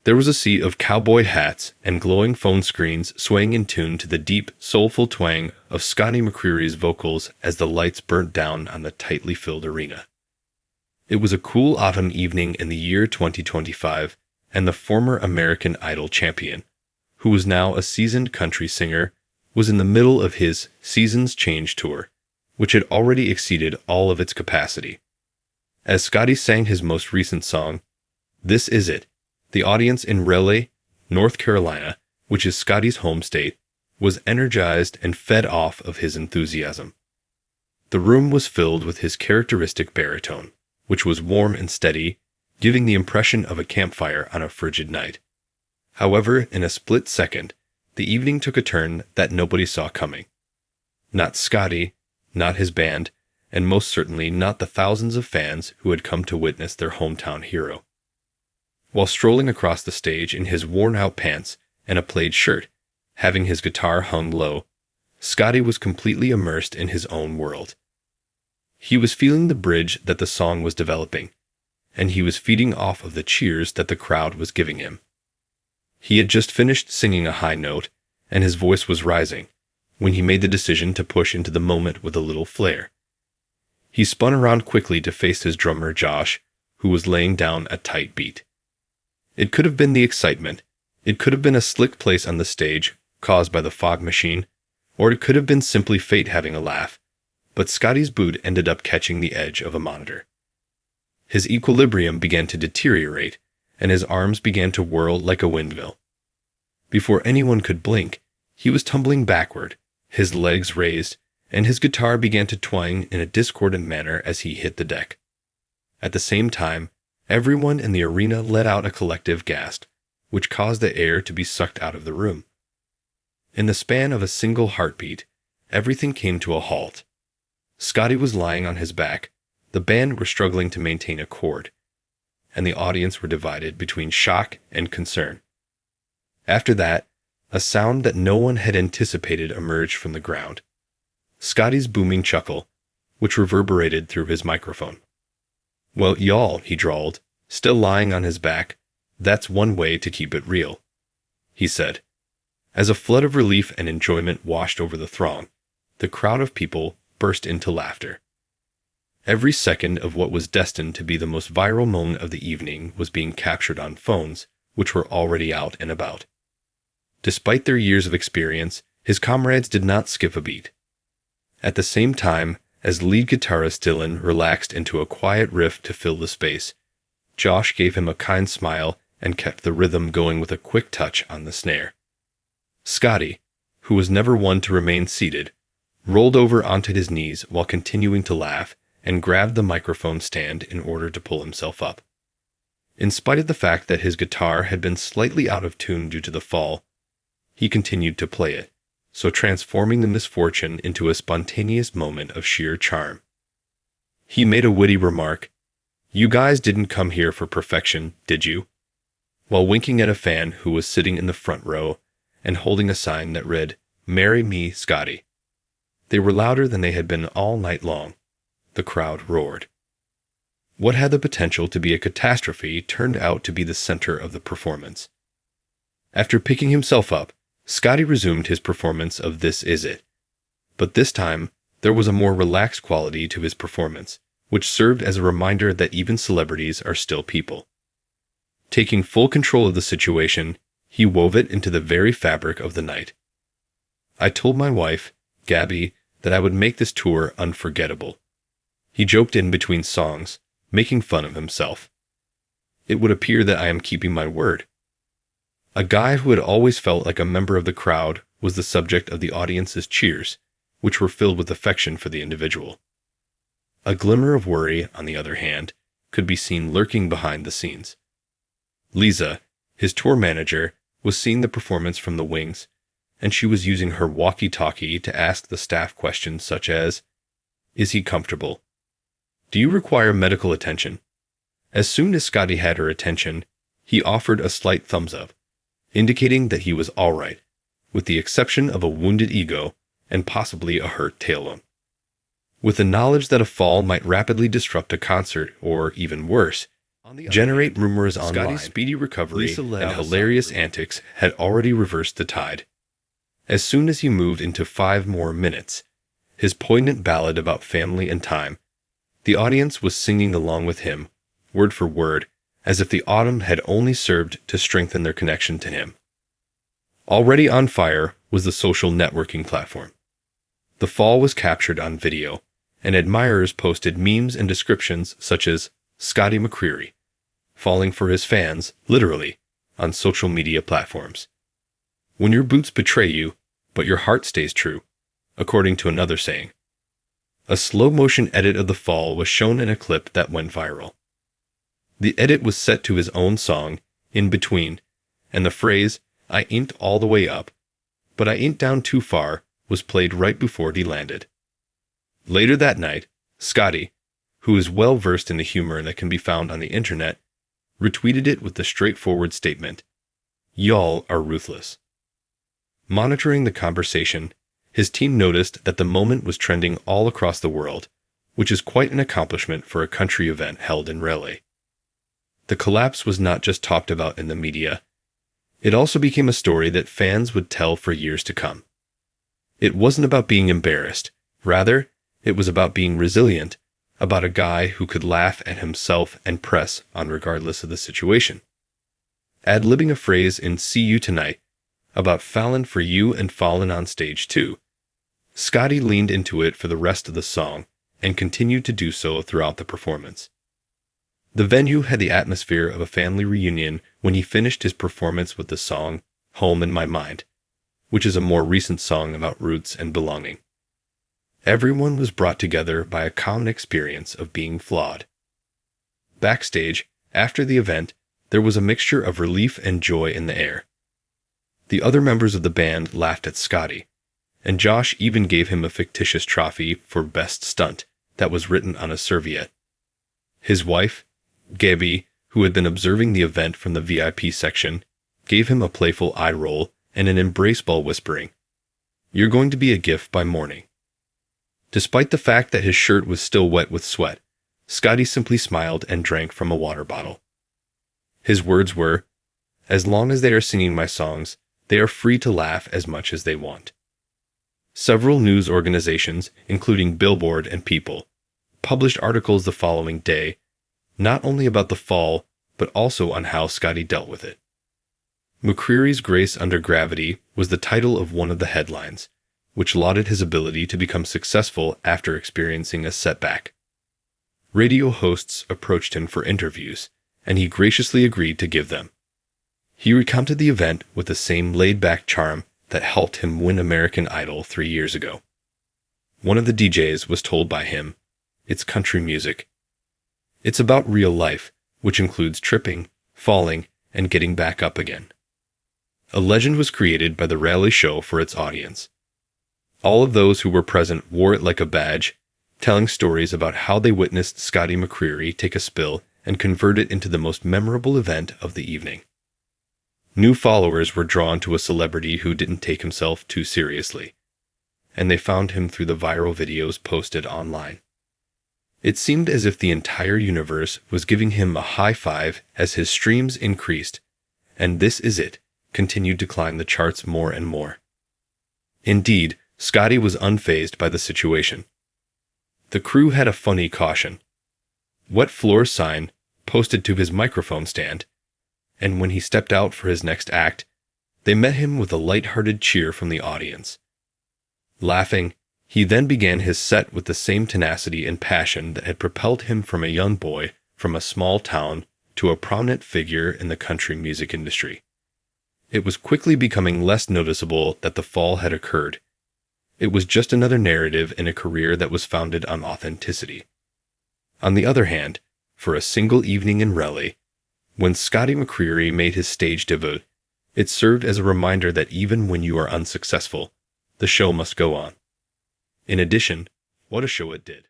There was a sea of cowboy hats and glowing phone screens swaying in tune to the deep, soulful twang of Scotty McCreery's vocals as the lights burnt down on the tightly filled arena. It was a cool autumn evening in the year 2025, and the former American Idol champion, who was now a seasoned country singer, was in the middle of his Seasons Change tour, which had already exceeded all of its capacity. As Scotty sang his most recent song, This Is It, the audience in Raleigh, North Carolina, which is Scotty's home state, was energized and fed off of his enthusiasm. The room was filled with his characteristic baritone, which was warm and steady, giving the impression of a campfire on a frigid night. However, in a split second, the evening took a turn that nobody saw coming. Not Scotty, not his band, and most certainly not the thousands of fans who had come to witness their hometown hero. While strolling across the stage in his worn-out pants and a plaid shirt, having his guitar hung low, Scotty was completely immersed in his own world. He was feeling the bridge that the song was developing, and he was feeding off of the cheers that the crowd was giving him. He had just finished singing a high note, and his voice was rising, when he made the decision to push into the moment with a little flair. He spun around quickly to face his drummer Josh, who was laying down a tight beat. It could have been the excitement, it could have been a slick place on the stage caused by the fog machine, or it could have been simply fate having a laugh, but Scotty's boot ended up catching the edge of a monitor. His equilibrium began to deteriorate, and his arms began to whirl like a windmill. Before anyone could blink, he was tumbling backward, his legs raised, and his guitar began to twang in a discordant manner as he hit the deck. At the same time, everyone in the arena let out a collective gasp, which caused the air to be sucked out of the room. In the span of a single heartbeat, everything came to a halt. Scotty was lying on his back, the band were struggling to maintain a chord, and the audience were divided between shock and concern. After that, a sound that no one had anticipated emerged from the ground. Scotty's booming chuckle, which reverberated through his microphone. "Well, y'all," he drawled, still lying on his back, "that's one way to keep it real," he said. As a flood of relief and enjoyment washed over the throng, the crowd of people burst into laughter. Every second of what was destined to be the most viral moment of the evening was being captured on phones, which were already out and about. Despite their years of experience, his comrades did not skip a beat. At the same time, as lead guitarist Dylan relaxed into a quiet riff to fill the space, Josh gave him a kind smile and kept the rhythm going with a quick touch on the snare. Scotty, who was never one to remain seated, rolled over onto his knees while continuing to laugh and grabbed the microphone stand in order to pull himself up. In spite of the fact that his guitar had been slightly out of tune due to the fall, he continued to play it, so transforming the misfortune into a spontaneous moment of sheer charm. He made a witty remark, "You guys didn't come here for perfection, did you?" while winking at a fan who was sitting in the front row and holding a sign that read, "Marry me, Scotty." They were louder than they had been all night long. The crowd roared. What had the potential to be a catastrophe turned out to be the center of the performance. After picking himself up, Scotty resumed his performance of This Is It. But this time, there was a more relaxed quality to his performance, which served as a reminder that even celebrities are still people. Taking full control of the situation, he wove it into the very fabric of the night. "I told my wife, Gabby, that I would make this tour unforgettable." He joked in between songs, making fun of himself. "It would appear that I am keeping my word." A guy who had always felt like a member of the crowd was the subject of the audience's cheers, which were filled with affection for the individual. A glimmer of worry, on the other hand, could be seen lurking behind the scenes. Lisa, his tour manager, was seeing the performance from the wings, and she was using her walkie-talkie to ask the staff questions such as, "Is he comfortable? Do you require medical attention?" As soon as Scotty had her attention, he offered a slight thumbs up, indicating that he was all right, with the exception of a wounded ego and possibly a hurt tailbone. With the knowledge that a fall might rapidly disrupt a concert, or even worse, generate rumors online. Scotty's speedy recovery and hilarious antics had already reversed the tide. As soon as he moved into 5 more minutes, his poignant ballad about family and time, the audience was singing along with him, word for word, as if the autumn had only served to strengthen their connection to him. Already on fire was the social networking platform. The fall was captured on video, and admirers posted memes and descriptions such as Scotty McCreery, falling for his fans, literally, on social media platforms. When your boots betray you, but your heart stays true, according to another saying. A slow-motion edit of the fall was shown in a clip that went viral. The edit was set to his own song, In Between, and the phrase, "I ain't all the way up, but I ain't down too far," was played right before he landed. Later that night, Scotty, who is well versed in the humor that can be found on the internet, retweeted it with the straightforward statement, "Y'all are ruthless." Monitoring the conversation, his team noticed that the moment was trending all across the world, which is quite an accomplishment for a country event held in Raleigh. The collapse was not just talked about in the media. It also became a story that fans would tell for years to come. It wasn't about being embarrassed. Rather, it was about being resilient, about a guy who could laugh at himself and press on regardless of the situation. Ad-libbing a phrase in See You Tonight about fallin' for you and fallin' on stage too, Scotty leaned into it for the rest of the song and continued to do so throughout the performance. The venue had the atmosphere of a family reunion when he finished his performance with the song Home in My Mind, which is a more recent song about roots and belonging. Everyone was brought together by a common experience of being flawed. Backstage, after the event, there was a mixture of relief and joy in the air. The other members of the band laughed at Scotty, and Josh even gave him a fictitious trophy for Best Stunt that was written on a serviette. His wife, Gabby, who had been observing the event from the VIP section, gave him a playful eye roll and an embrace while whispering, "You're going to be a gift by morning." Despite the fact that his shirt was still wet with sweat, Scotty simply smiled and drank from a water bottle. His words were, "As long as they are singing my songs, they are free to laugh as much as they want." Several news organizations, including Billboard and People, published articles the following day, not only about the fall, but also on how Scotty dealt with it. McCreery's Grace Under Gravity was the title of one of the headlines, which lauded his ability to become successful after experiencing a setback. Radio hosts approached him for interviews, and he graciously agreed to give them. He recounted the event with the same laid-back charm that helped him win American Idol 3 years ago. One of the DJs was told by him, "It's country music. It's about real life, which includes tripping, falling, and getting back up again." A legend was created by the Raleigh show for its audience. All of those who were present wore it like a badge, telling stories about how they witnessed Scotty McCreery take a spill and convert it into the most memorable event of the evening. New followers were drawn to a celebrity who didn't take himself too seriously, and they found him through the viral videos posted online. It seemed as if the entire universe was giving him a high five as his streams increased, and This Is It continued to climb the charts more and more. Indeed, Scotty was unfazed by the situation. The crew had a funny caution. Wet floor sign posted to his microphone stand, and when he stepped out for his next act, they met him with a light-hearted cheer from the audience. Laughing, he then began his set with the same tenacity and passion that had propelled him from a young boy from a small town to a prominent figure in the country music industry. It was quickly becoming less noticeable that the fall had occurred. It was just another narrative in a career that was founded on authenticity. On the other hand, for a single evening in Raleigh, when Scotty McCreery made his stage debut, it served as a reminder that even when you are unsuccessful, the show must go on. In addition, what a show it did.